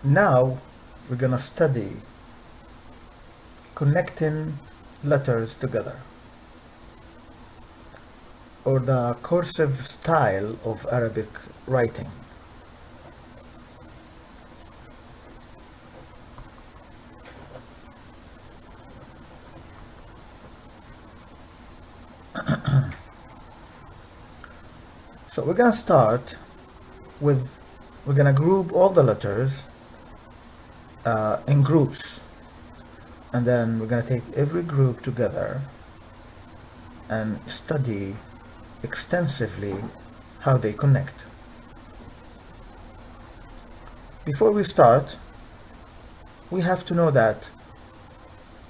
Now we're gonna study connecting letters together, or the cursive style of Arabic writing. So we're gonna start with, we're gonna group all the letters in groups, and then we're gonna take every group together and study extensively how they connect. Before we start, we have to know that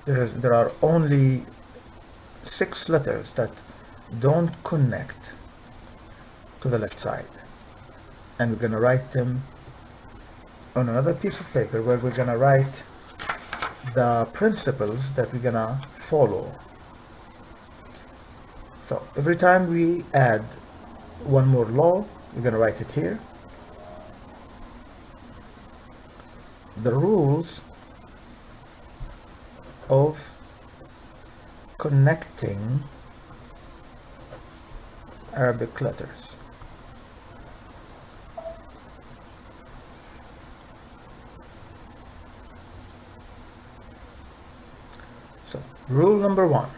there are only 6 letters that don't connect to the left side, and we're going to write them on another piece of paper where we're going to write the principles that we're going to follow. So every time we add one more law, we're going to write it here. The rules of connecting Arabic letters. So rule number 1.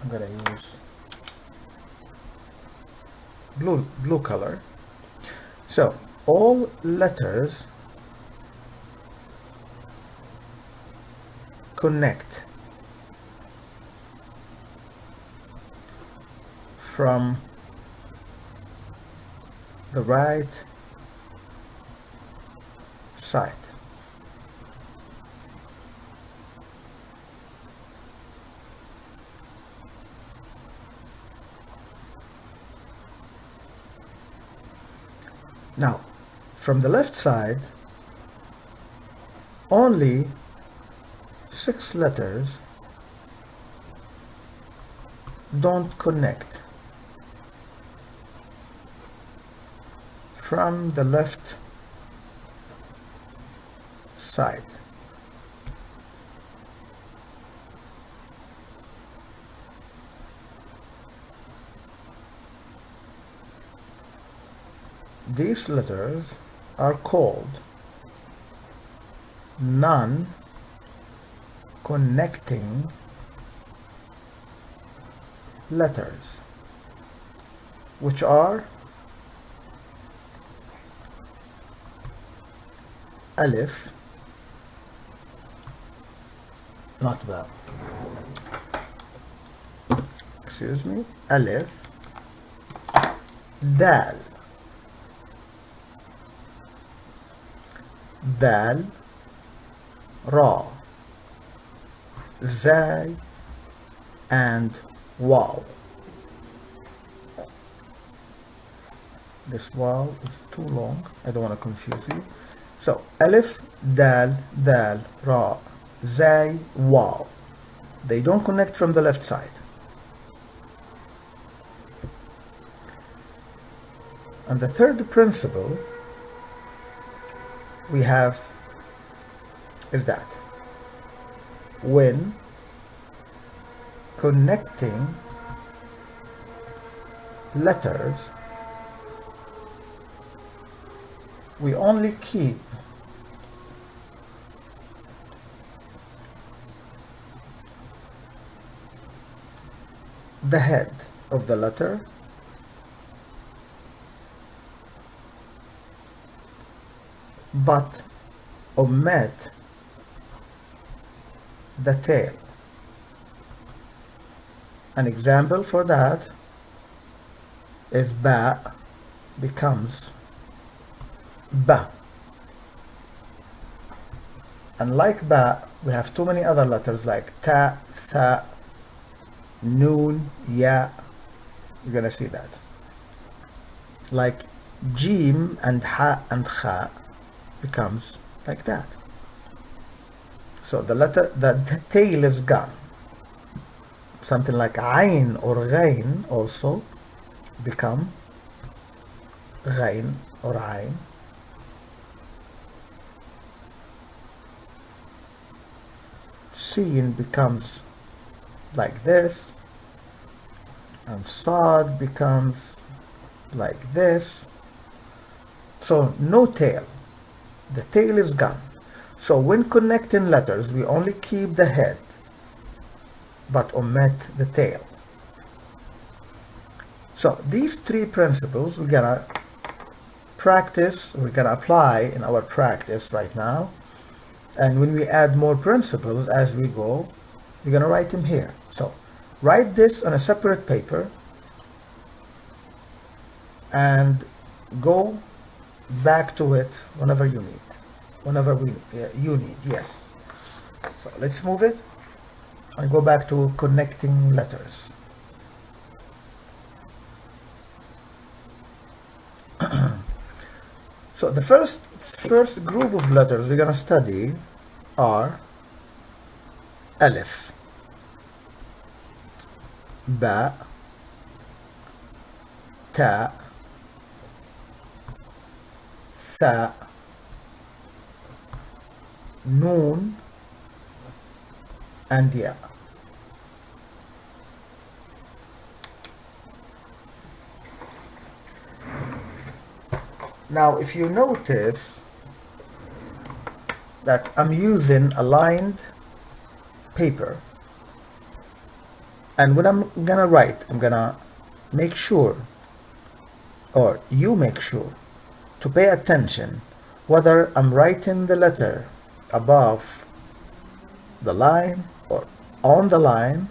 I'm gonna use blue color. So all letters connect from the right side. Now, from the left side, only 6 letters don't connect from the left side. These letters are called non-connecting letters, which are alif, not ba, excuse me, alif, dal, dal, ra, zay, and waw. This waw is too long, I don't want to confuse you. So alif, dal, dal, ra, zay, waw. They don't connect from the left side. And the third principle we have is that when connecting letters, we only keep the head of the letter but omit the tail. An example for that is ba becomes ba. Unlike ba, we have too many other letters like ta, tha, noon, ya. You're gonna see that. Like jim and ha and kha becomes like that. So the tail is gone. Something like ayn or ghain also become ghain or ain. Sin becomes like this, and Sad becomes like this. So no tail. The tail is gone. So when connecting letters, we only keep the head, but omit the tail. So these three principles we're gonna practice, we're gonna apply in our practice right now. And when we add more principles as we go, we're gonna write them here. So write this on a separate paper and go back to it whenever you need. Whenever you need, yes. So let's move it and go back to connecting letters. So the first group of letters we're gonna study are Alif, Ba, Ta, Tha, Noon, and Ya. Now if you notice that I'm using a lined paper, and when I'm gonna write, I'm gonna make sure, or you make sure, to pay attention whether I'm writing the letter above the line or on the line,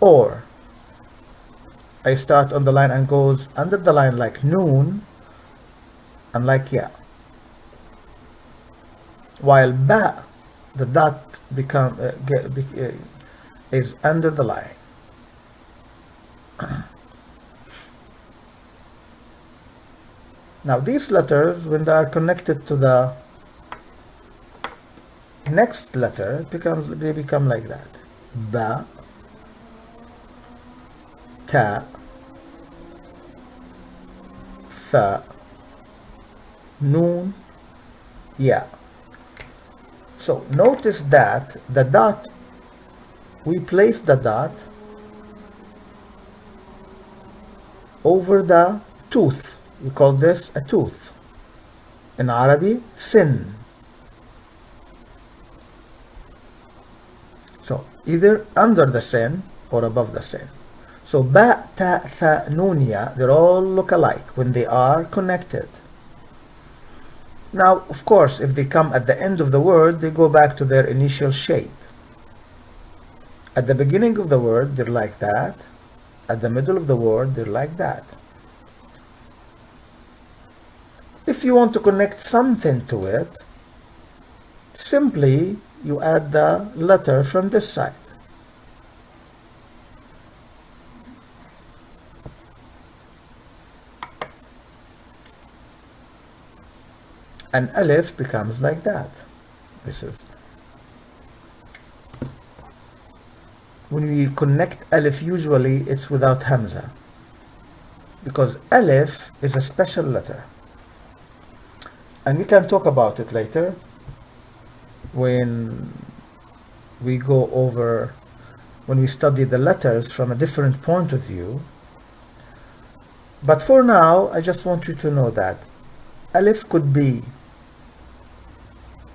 or I start on the line and goes under the line like Noon and like Ya. While Ba, the dot is under the line. Now these letters, when they are connected to the next letter, they become like that. Ba, Ta, Tha, Noon, Ya. So notice that the dot, we place the dot over the tooth. We call this a tooth. In Arabic, sin. So either under the sin or above the sin. So Ba, Ta, Tha, Noon, Ya, they all look alike when they are connected. Now, of course, if they come at the end of the word, they go back to their initial shape. At the beginning of the word, they're like that. At the middle of the word, they're like that. If you want to connect something to it, simply you add the letter from this side. And Alif becomes like that. This is when we connect Alif, usually it's without Hamza, because Alif is a special letter, and we can talk about it later when we go over, when we study the letters from a different point of view. But for now, I just want you to know that Alif could be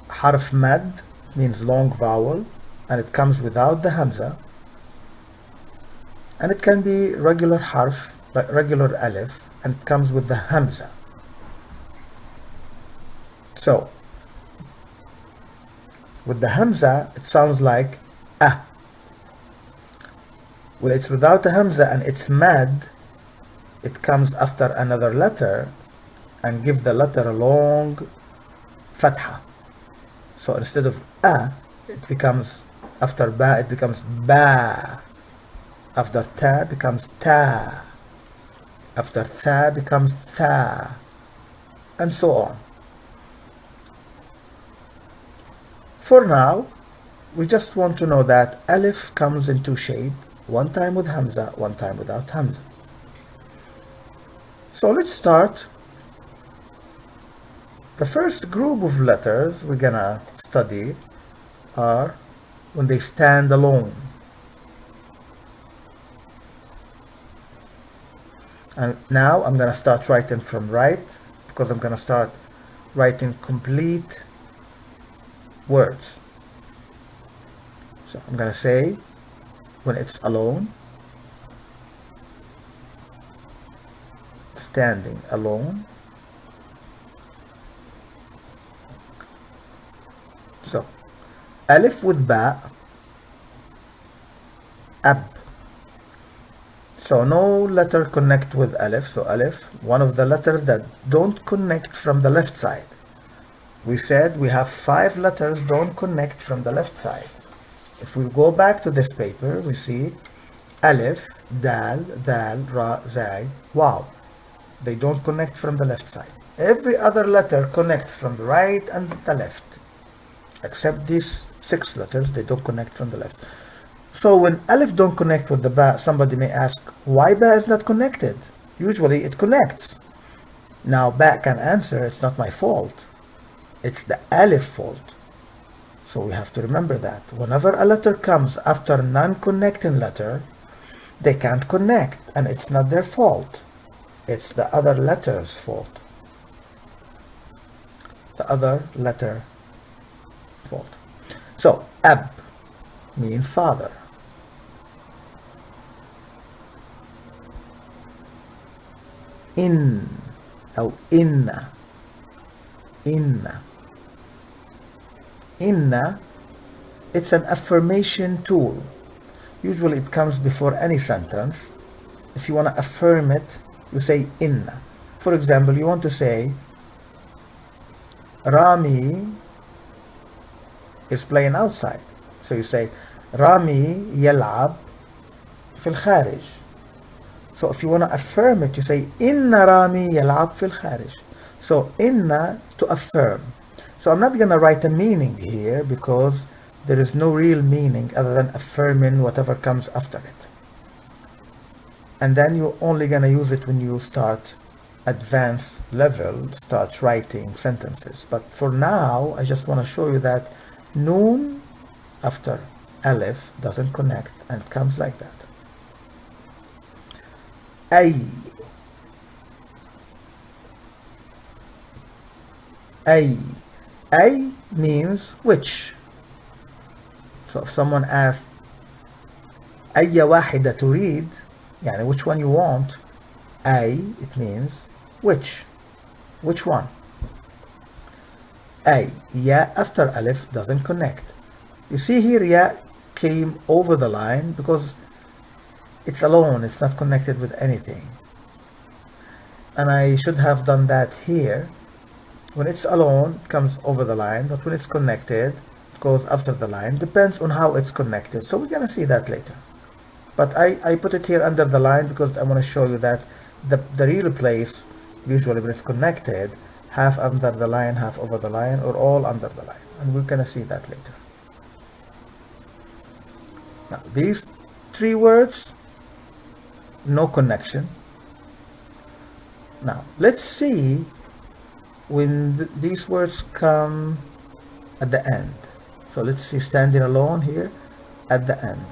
harf mad, means long vowel, and it comes without the Hamza. And it can be regular harf, like regular Alif, and it comes with the Hamza. So, with the Hamza, it sounds like ah. When it's without the Hamza and it's mad, it comes after another letter and give the letter a long fatha. So instead of a, it becomes, after ba, it becomes ba. After ta, becomes ta. After tha, becomes tha. And so on. For now, we just want to know that Alif comes in two shapes, one time with Hamza, one time without Hamza. So let's start. The first group of letters we're gonna study are when they stand alone. And now I'm gonna start writing from right, because I'm gonna start writing complete words. So I'm gonna say when it's alone, standing alone. So alif with ba, ab. So no letter connect with alif. So alif, one of the letters that don't connect from the left side. We said we have 5 letters don't connect from the left side. If we go back to this paper, we see alif, dal, dal, ra, zai, waw. They don't connect from the left side. Every other letter connects from the right and the left. Except these 6 letters, they don't connect from the left. So when alif don't connect with the ba, somebody may ask, why ba is not connected? Usually it connects. Now ba can answer, it's not my fault. It's the alif fault. So we have to remember that. Whenever a letter comes after a non-connecting letter, they can't connect, and it's not their fault. It's the other letter's fault. The other letter fault. So ab means father. In or inna. Inna. Inna, it's an affirmation tool. Usually it comes before any sentence. If you want to affirm it, you say inna. For example, you want to say Rami is playing outside. So you say Rami يلعب في الخارج. So if you want to affirm it, you say Inna Rami يلعب في الخارج. So inna to affirm. So I'm not going to write a meaning here because there is no real meaning other than affirming whatever comes after it. And then you're only going to use it when you start advanced level, start writing sentences. But for now, I just want to show you that noon after alif doesn't connect and it comes like that. Ay. Ay. Ay means which. So if someone asks أي واحدة تريد, يعني which one you want, أي, it means which one. أي, ya after alif doesn't connect. You see here ya came over the line because it's alone, it's not connected with anything. And I should have done that here. When it's alone, it comes over the line, but when it's connected, it goes after the line. Depends on how it's connected. So we're going to see that later. But I put it here under the line because I want to show you that the real place, usually when it's connected, half under the line, half over the line, or all under the line. And we're going to see that later. Now, these 3 words, no connection. Now, let's see when these words come at the end. So let's see standing alone here at the end.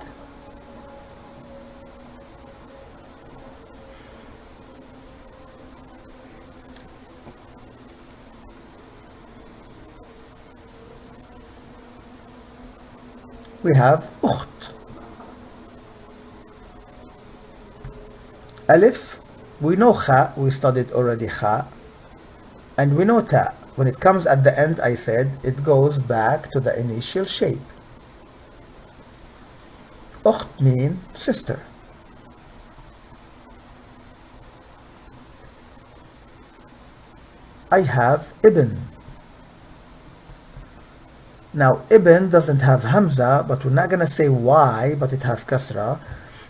We have أخت. Alif, we know kha, we studied already kha. And we know ta. When it comes at the end, I said, it goes back to the initial shape. Ukht means sister. I have ibn. Now, ibn doesn't have hamza, but we're not going to say why, but it have kasra.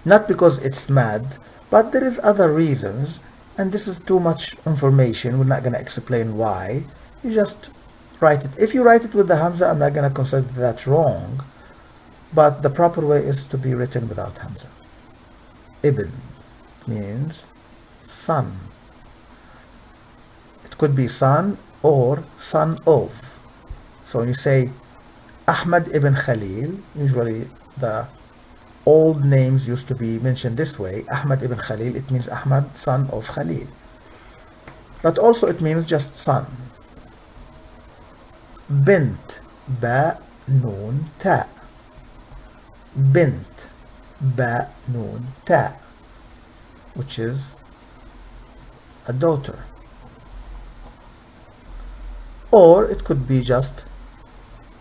Not because it's mad, but there is other reasons. And this is too much information. We're not going to explain why. You just write it. If you write it with the hamza, I'm not going to consider that wrong. But the proper way is to be written without hamza. Ibn means son. It could be son or son of. So when you say Ahmad ibn Khalil, usually the old names used to be mentioned this way. Ahmad ibn Khalil, it means Ahmad, son of Khalil. But also it means just son. Bint, ba, noon, ta. Bint, ba, noon, ta, which is a daughter. Or it could be just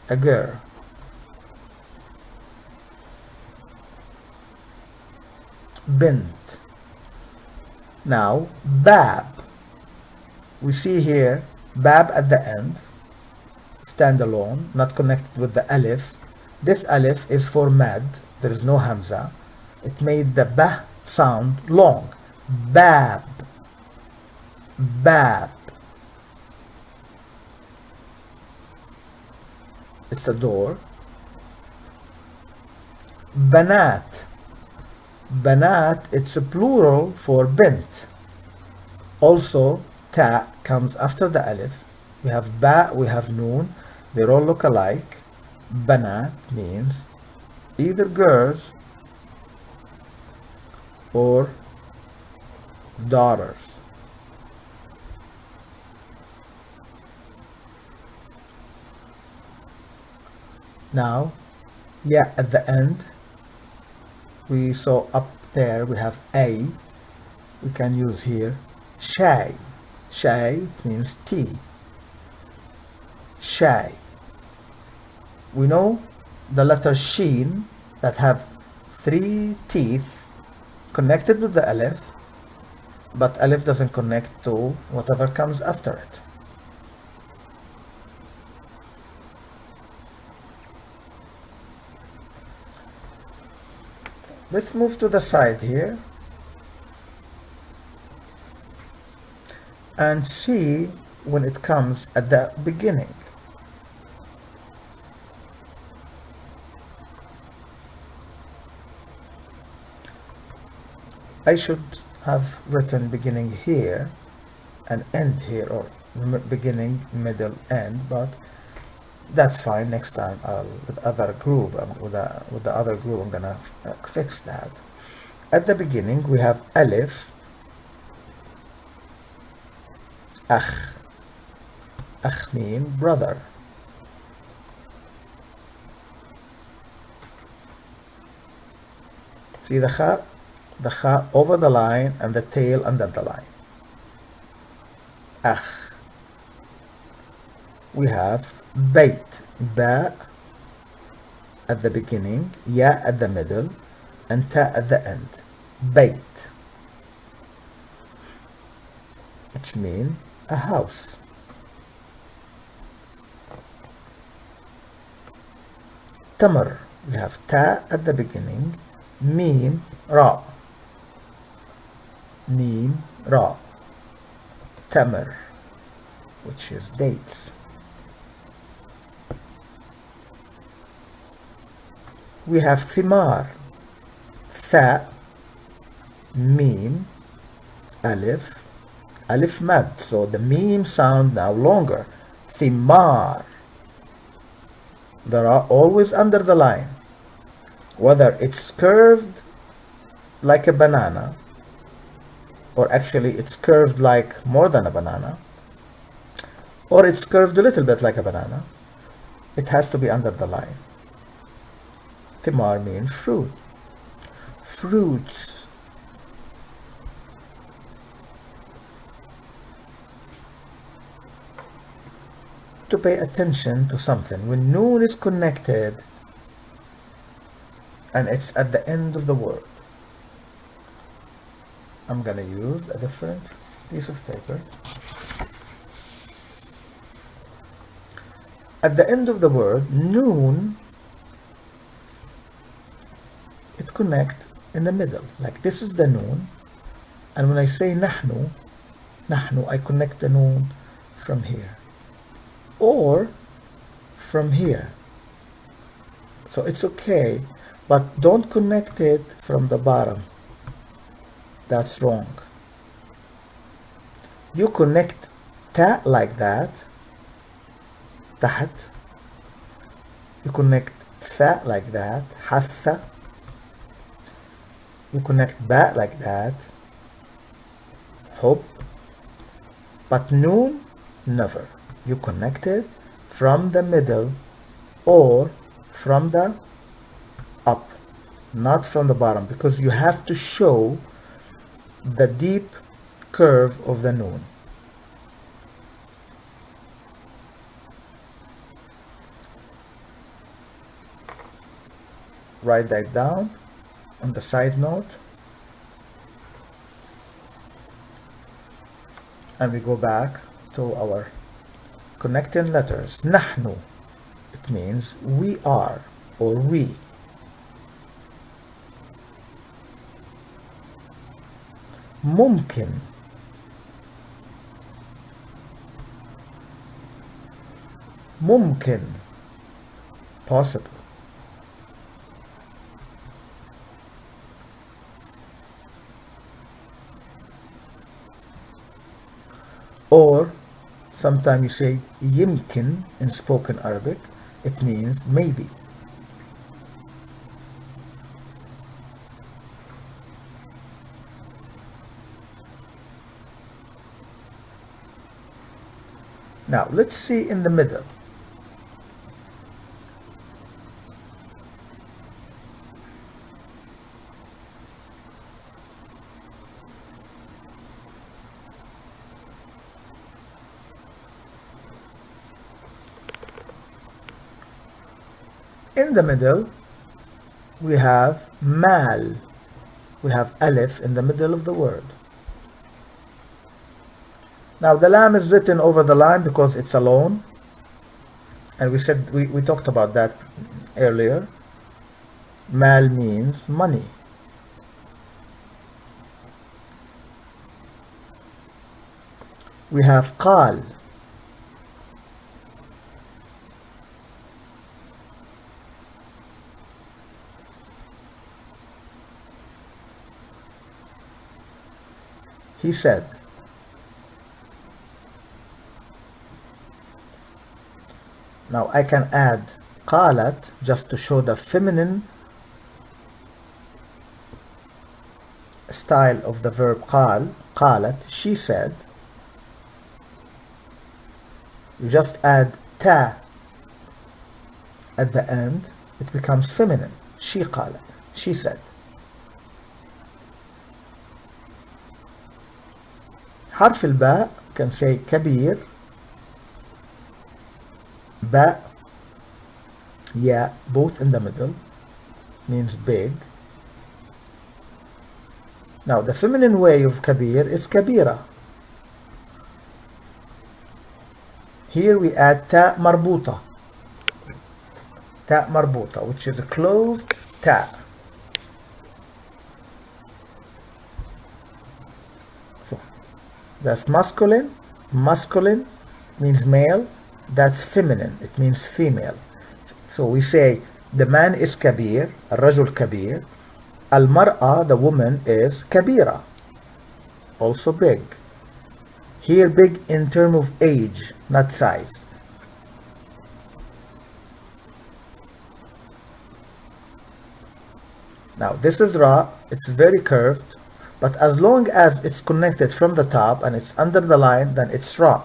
a girl. Bint. Now, bab. We see here bab at the end, standalone, not connected with the alif. This alif is for mad. There is no hamza. It made the ba sound long. Bab. Bab. It's a door. Banat. Banat, it's a plural for bint. Also, ta comes after the alif. We have ba, we have noon. They all look alike. Banat means either girls or daughters. Now, yeah, at the end, we saw up there we have a. We can use here shay. Shay means tea. Shay. We know the letter sheen that have 3 teeth connected with the alif, but alif doesn't connect to whatever comes after it. Let's move to the side here and see when it comes at the beginning. I should have written beginning here and end here, or beginning, middle, end, but that's fine. Next time with other group, with the other group, I'm gonna fix that. At the beginning we have alif, akh. Akh mean brother. See the kha over the line and the tail under the line. Akh. We have bait, ba at the beginning, ya at the middle, and ta at the end. Bait, which means a house. Tamar, we have ta at the beginning, mim, ra. Mim, ra. Tamar, which is dates. We have thimar, tha, mim, alif, alif mad, so the mim sound now longer. Thimar. They are always under the line, whether it's curved like a banana, or actually it's curved like more than a banana, or it's curved a little bit like a banana. It has to be under the line. Thimar means fruit. Fruits. To pay attention to something, when noon is connected and it's at the end of the word, I'm gonna use a different piece of paper. At the end of the word, noon, it connect in the middle. Like this is the noon, and when I say nahnu, I connect the noon from here, or from here. So it's okay, but don't connect it from the bottom. That's wrong. You connect ta like that تحت. You connect tha like that حث. You connect ba like that حب. But noon, never. You connect it from the middle or from the up, not from the bottom, because you have to show the deep curve of the noon. Write that down on the side note. And we go back to our connecting letters. نحن, it means we are or we. ممكن, ممكن, possible. Or sometimes you say يمكن in spoken Arabic. It means maybe. Now let's see in the middle. In the middle, we have mal. We have alif in the middle of the word. Now the lam is written over the line because it's alone. And we talked about that earlier. Mal means money. We have qal. He said. Now I can add qalat just to show the feminine style of the verb qal. Qalat, she said. You just add ta at the end, it becomes feminine. She qalat, she said. حرف الباء can say كبير, باء, ya, both in the middle, means big. Now the feminine way of kabir is kabira. Here we add ta marbuta. Ta marbuta, which is a closed ta. So that's masculine. Masculine means male. That's feminine. It means female. So we say the man is kabir, الرجل kabir. Al-mar'a, the woman, is kabira, also big. Here big in terms of age, not size. Now this is ra, it's very curved, but as long as it's connected from the top and it's under the line, then it's ra.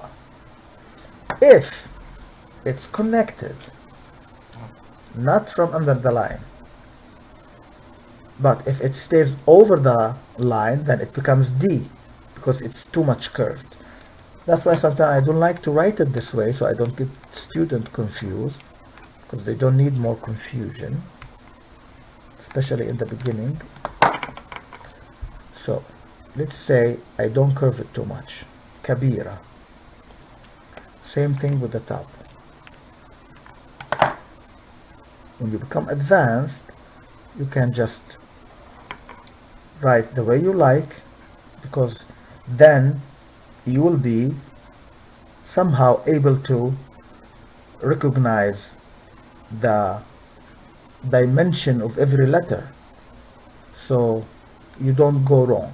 If it's connected not from under the line, but if it stays over the line, then it becomes D because it's too much curved. That's why sometimes I don't like to write it this way, so I don't get students confused, because they don't need more confusion, especially in the beginning. So let's say I don't curve it too much. Kabira. Same thing with the top. When you become advanced, you can just write the way you like, because then you will be somehow able to recognize the dimension of every letter, so you don't go wrong.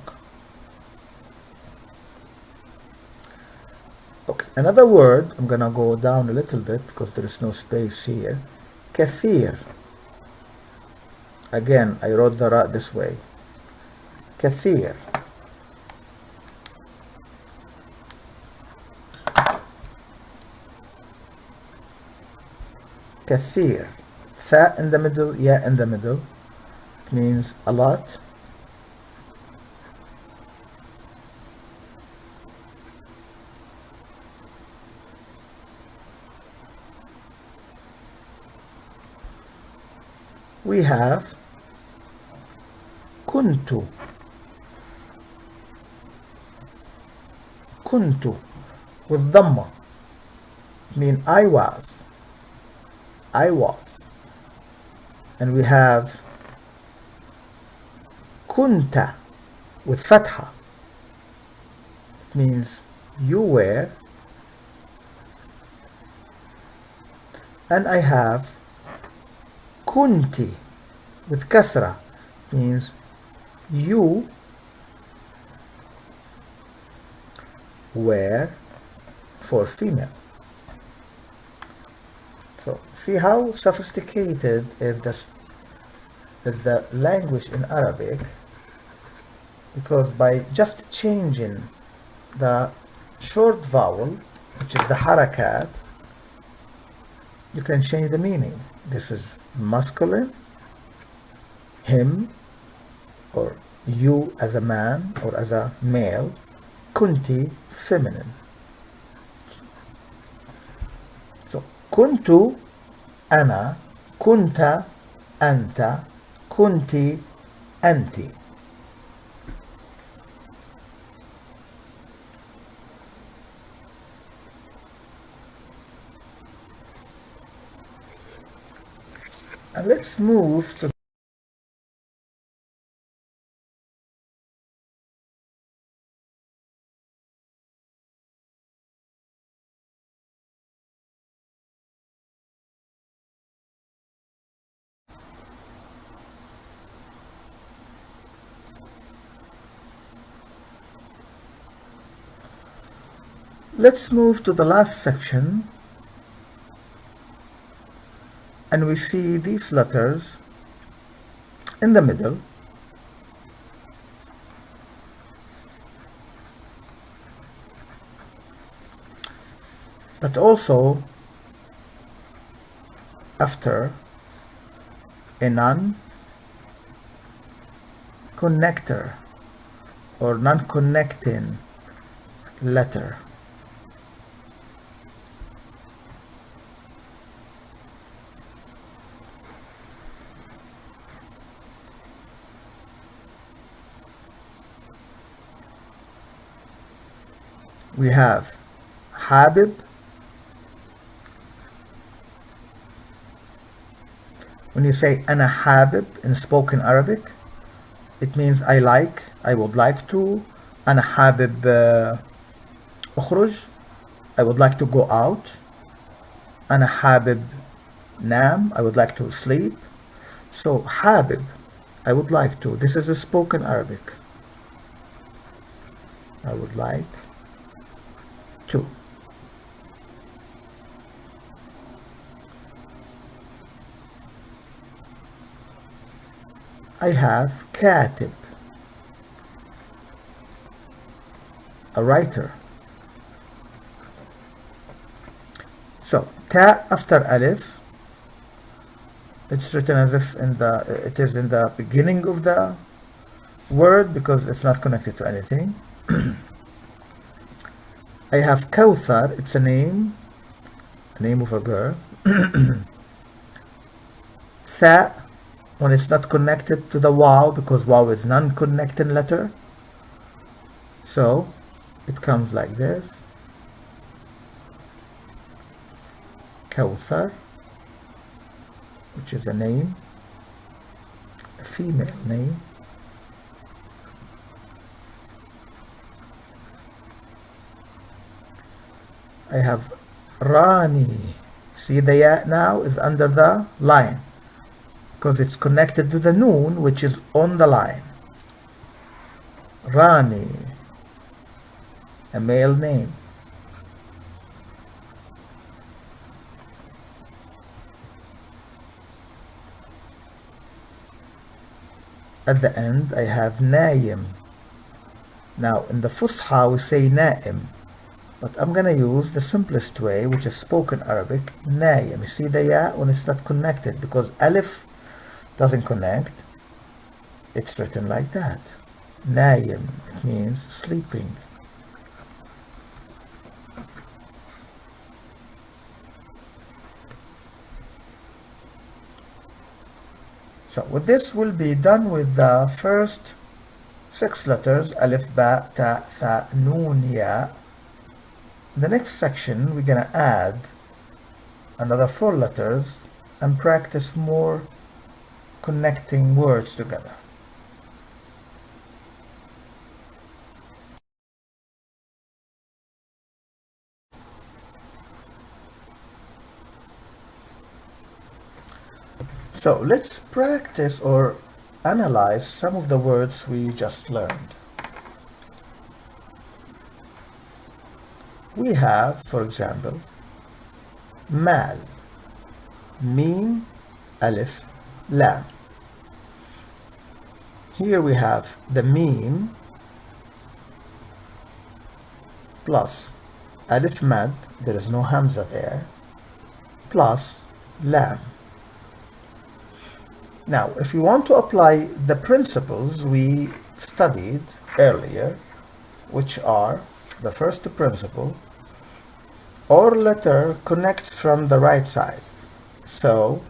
Okay. Another word, I'm gonna go down a little bit because there is no space here. كثير. Again, I wrote the ra this way. كثير. كثير. Tha in the middle, ya in the middle. It means a lot. We have كنت. كنت with dhamma. Mean I was. I was. And we have كنت with fatha. It means you were. And I have كنت with kasra. It means you were for female. So see how sophisticated is the language in Arabic, because by just changing the short vowel, which is the harakat, you can change the meaning. This is masculine, him, or you as a man or as a male. Kunti, feminine. So kuntu, ana, kunta, anta, kunti, anti. And let's move to the last section, and we see these letters in the middle. But also after a non-connector or non-connecting letter. We have Habib, when you say Ana Habib in spoken Arabic, it means I would like to. Ana Habib أخرج, I would like to go out. Ana Habib Nam, I would like to sleep. So Habib, I would like to. This is a spoken Arabic. I would like to. I have Katib, a writer. So ta after alif, it's written as if it is in the beginning of the word because it's not connected to anything. I have Kawthar, it's a name of a girl. Tha, when it's not connected to the waw, because waw is non-connecting letter, so it comes like this. Kawthar, which is a name, a female name. I have Rani. See the ya now is under the line because it's connected to the noon, which is on the line. Rani, a male name. at the end I have نايم. Now in the Fusha we say نائم, but I'm gonna use the simplest way, which is spoken Arabic, نايم. You see the ya when it's not connected, because alif doesn't connect, it's written like that. نايم, it means sleeping. So with this we'll be done with the first 6 letters, alif, ba, ta, tha, noon, ya. The next section we're gonna add another 4 letters and practice more connecting words together. So let's practice or analyze some of the words we just learned. We have, for example, mal, mim, alif, lam. Here we have the mim plus alif mad, there is no hamza there, plus lam. Now, if you want to apply the principles we studied earlier, which are the first principle, or letter connects from the right side. So,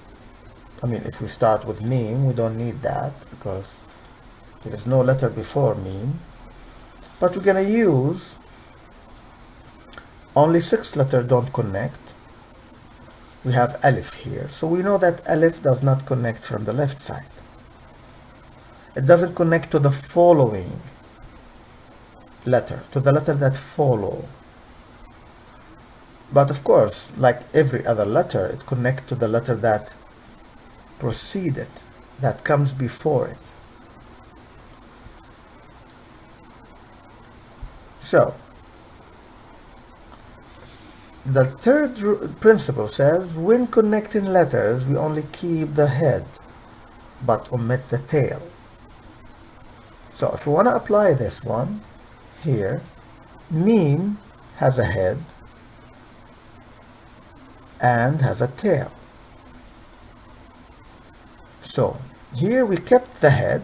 if we start with mim, we don't need that because there is no letter before mim. But we're going to use only 6 letters don't connect. We have alif here, so we know that alif does not connect from the left side. It doesn't connect to the following letter, to the letter that follow. But of course, like every other letter, it connects to the letter that preceded, that comes before it. So, the third principle says, when connecting letters, we only keep the head, but omit the tail. So if we want to apply this one, here, mim has a head and has a tail. So here we kept the head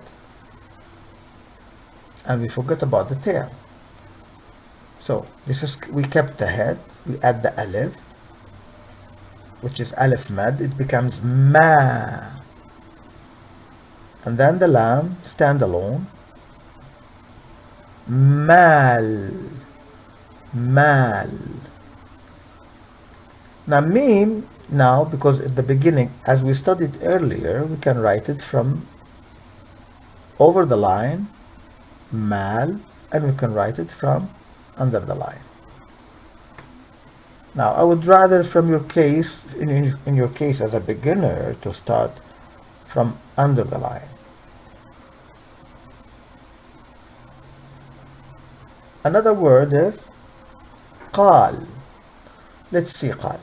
and we forgot about the tail. So we kept the head, we add the alif, which is alif mad, it becomes ma. And then the lam, stand alone, mal, mal. Now mim, because at the beginning, as we studied earlier, we can write it from over the line, mal, and we can write it from under the line. Now I would rather from your case, in your case as a beginner, to start from under the line. Another word is qal. Let's see qal.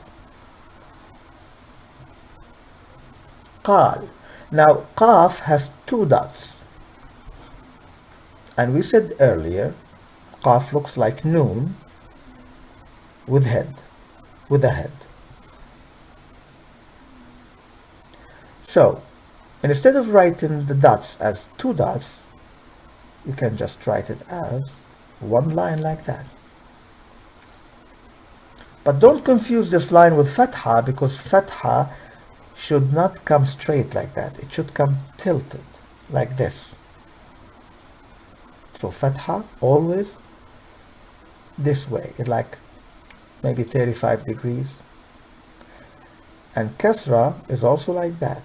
Qal. Now qaf has 2 dots. And we said earlier, qaf looks like noon with a head. So, instead of writing the dots as 2 dots, you can just write it as 1 line like that. But don't confuse this line with fatha, because fatha should not come straight like that. It should come tilted like this. So fatha always this way, like maybe 35 degrees. And kasra is also like that,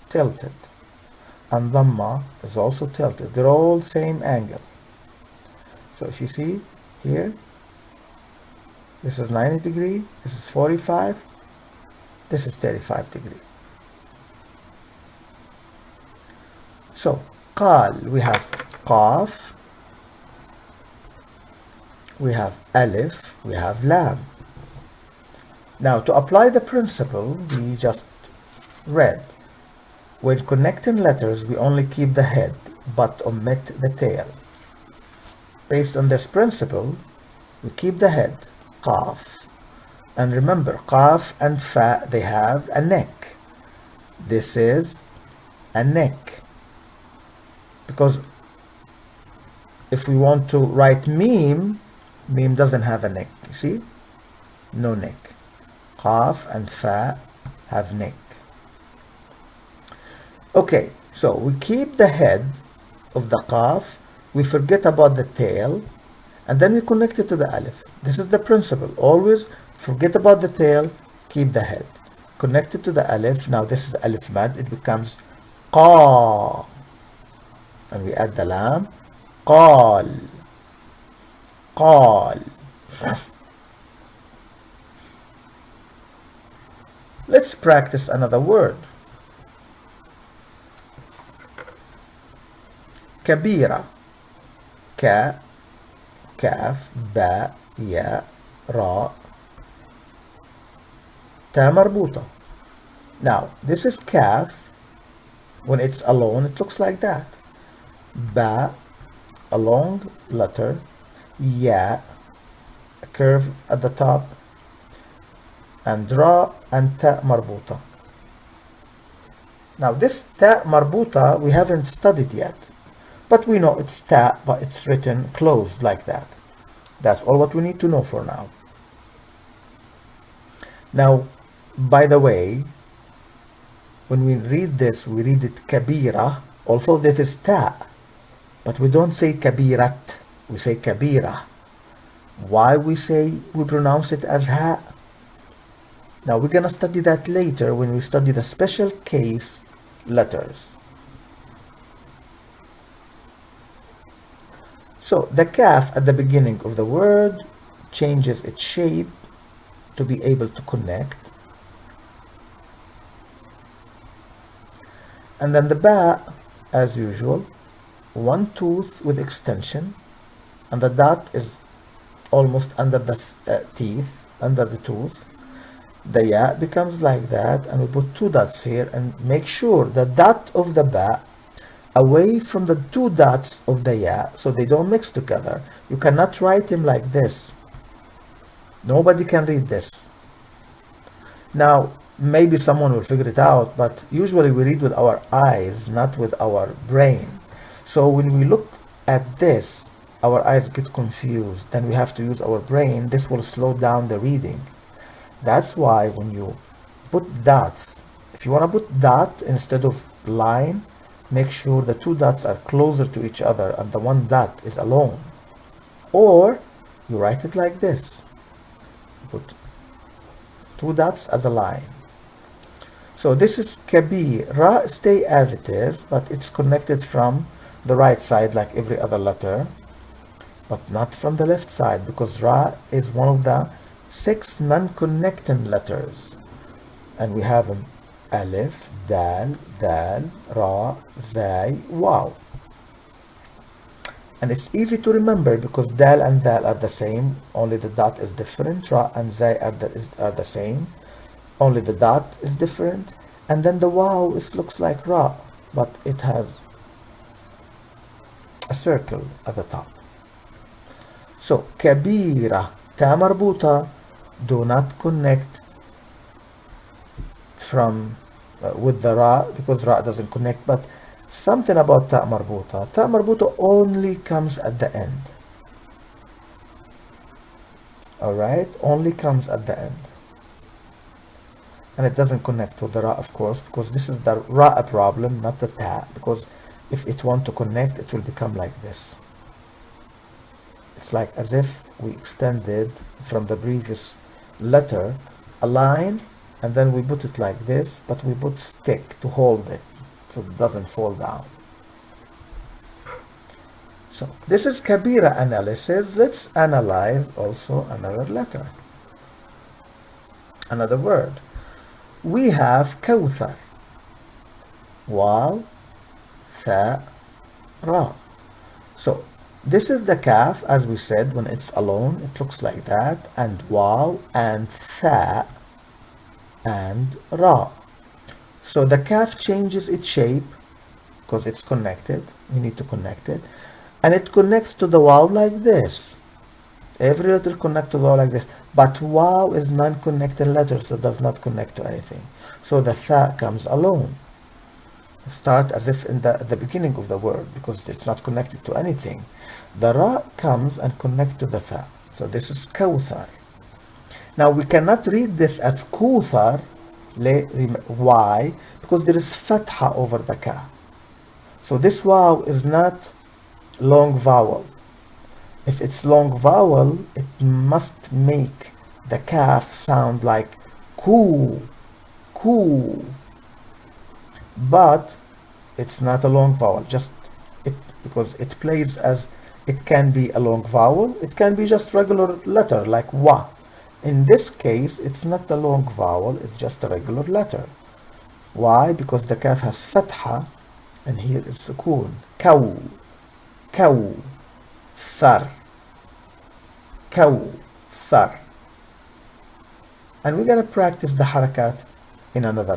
tilted. And dhamma is also tilted. They're all same angle. So if you see here, this is 90 degree, this is 45, this is 35 degree. So qal, we have qaf, we have alif, we have lam. Now to apply the principle we just read, When connecting letters, we only keep the head but omit the tail. Based on this principle, we keep the head, qaf. And remember, qaf and fa, they have a neck. This is a neck. Because if we want to write meme, meme doesn't have a neck. You see? No neck. Qaf and fa have neck. Okay, so we keep the head of the qaf, we forget about the tail, and then we connect it to the alif. This is the principle. Always forget about the tail, keep the head. Connect it to the alif. Now this is alif mad. It becomes qa. And we add the lam. Qal. Qal. Let's practice another word. كبيرة. ك كاف باء ياء راء تا مربوطة. Now this is kaf. When it's alone it looks like that. Ba, a long letter. Ya, a curve at the top. And ra and ta marbuta. Now this ta marbuta we haven't studied yet. But we know it's ta, but it's written closed like that. That's all what we need to know for now. Now, by the way, when we read this, we read it kabira. Also, this is ta, but we don't say kabirat. We say kabira. Why we pronounce it as ha? Now, we're gonna study that later when we study the special case letters. So the kaf at the beginning of the word changes its shape to be able to connect. And then the ba, as usual, one tooth with extension, and the dot is almost under the teeth, under the tooth. The ya becomes like that, and we put two dots here and make sure the dot of the ba away from the two dots of the ya, so they don't mix together. You cannot write them like this. Nobody can read this. Now, maybe someone will figure it out, but usually we read with our eyes, not with our brain. So when we look at this, our eyes get confused. Then we have to use our brain. This will slow down the reading. That's why when you put dots, if you want to put dot instead of line, make sure the two dots are closer to each other and the one dot is alone. Or you write it like this. Put two dots as a line. So this is kabir. Ra stay as it is, but it's connected from the right side like every other letter, but not from the left side, because ra is one of the 6 non-connecting letters. And we have them: alif, dal, dal, ra, zay, waw. And it's easy to remember because dal and dal are the same, only the dot is different. Ra and zay are the same, only the dot is different. And then the waw, it looks like ra, but it has a circle at the top. So kabira, ta marbuta, do not connect from with the ra, because ra doesn't connect. But something about ta marbuta. Ta marbuta only comes at the end. Alright? Only comes at the end. And it doesn't connect with the ra, of course, because this is the ra problem, not the ta. Because if it wants to connect, it will become like this. It's like as if we extended from the previous letter a line, and then we put it like this, but we put stick to hold it so it doesn't fall down. So this is kabira analysis. Let's analyze also another letter, another word. We have kawthar. Waw, tha, ra. So this is the kaf, as we said. When it's alone, it looks like that, and waw and tha and ra. So the calf changes its shape because it's connected. You need to connect it. And it connects to the waw like this. Every letter connects to the waw like this. But waw is non-connected letter, so it does not connect to anything. So the tha comes alone. Start as if in the beginning of the word because it's not connected to anything. The ra comes and connects to the tha. So this is kawthar. Now we cannot read this as kuthar. Why? Because there is fatha over the ka. So this waw is not long vowel. If it's long vowel, it must make the kaf sound like ku, ku. But it's not a long vowel, just it because it plays as it can be a long vowel, it can be just regular letter like wa. In this case, it's not a long vowel, it's just a regular letter. Why? Because the kaf has fatha and here is sukoon. Kaw, kaw, thar, kaw, thar. And we're gonna practice the harakat in another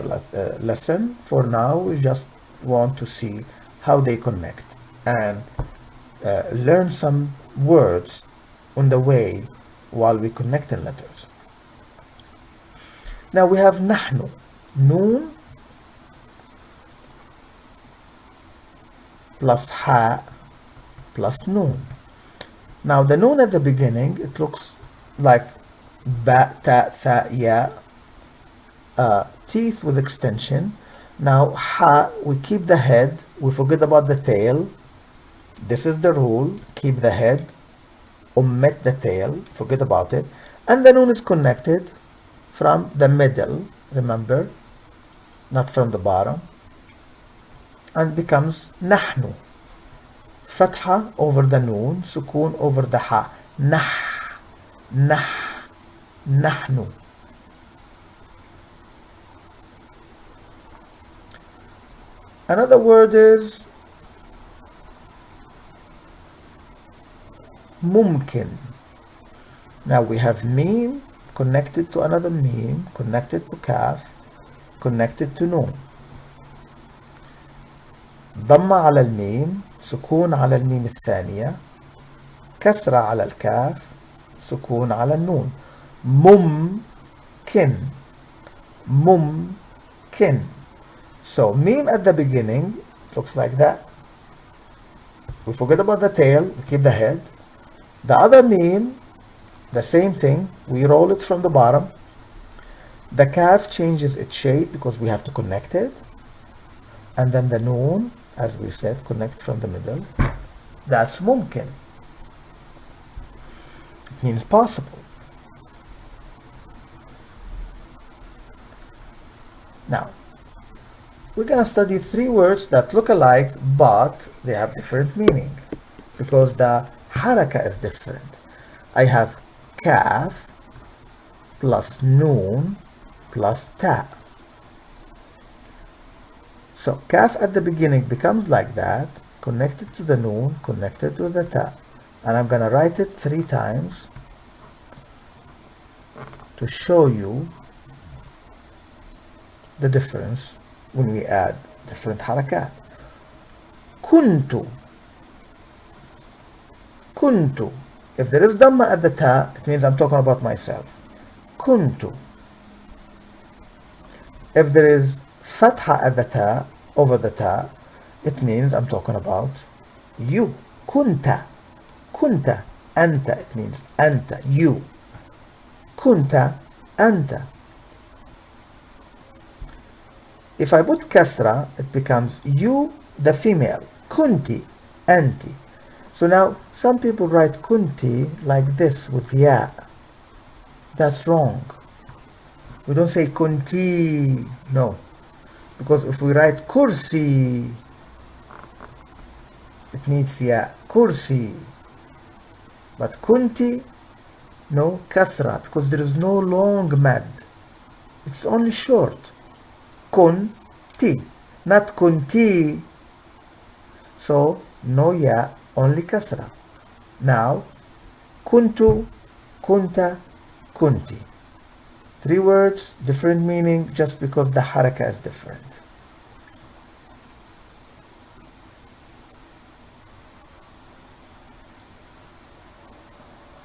lesson. For now, we just want to see how they connect and learn some words on the way while we connect in letters. Now we have nahnu, noon plus ha plus noon. Now the noon at the beginning, it looks like ba, ta, tha, ya, teeth with extension. Now ha, we keep the head, we forget about the tail. This is the rule, keep the head, omit the tail, forget about it. And the noon is connected from the middle, remember, not from the bottom, and becomes nahnu. Fatha over the noon, sukoon over the ha. Nah, nah, nahnu. Another word is mumkin. Now we have meme connected to another meme, connected to kaf, connected to noon. ضمة على الميم، سكون على الميم الثانية، كسرة على الكاف، سكون على النون. ممكن، ممكن. So meme at the beginning looks like that. We forget about the tail, we keep the head. The other meme, the same thing, we roll it from the bottom. The kaf changes its shape because we have to connect it. And then the noon, as we said, connect from the middle. That's mumkin. It means possible. Now, we're going to study three words that look alike, but they have different meaning because the haraka is different. I have kaf plus noon plus ta. So kaf at the beginning becomes like that, connected to the noon, connected to the ta. And I'm going to write it 3 times to show you the difference when we add different harakat. Kuntu. Kuntu. If there is dhamma at the ta, it means I'm talking about myself. Kuntu. If there is fatha at the ta, over the ta, it means I'm talking about you. Kunta. Kunta. Anta. It means anta. You. Kunta. Anta. If I put kasra, it becomes you, the female. Kunti. Anti. So now, some people write kunti like this with ya. That's wrong. We don't say kunti. No. Because if we write kursi, it needs ya. Kursi. But kunti, no, kasra. Because there is no long mad. It's only short. Kunti. Not kunti. So, no ya, only kasra. Now, kuntu, kunta, kunti. 3 words, different meaning just because the haraka is different.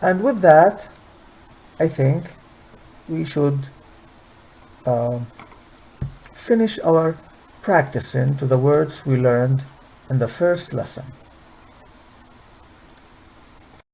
And with that, I think we should finish our practicing to the words we learned in the first lesson.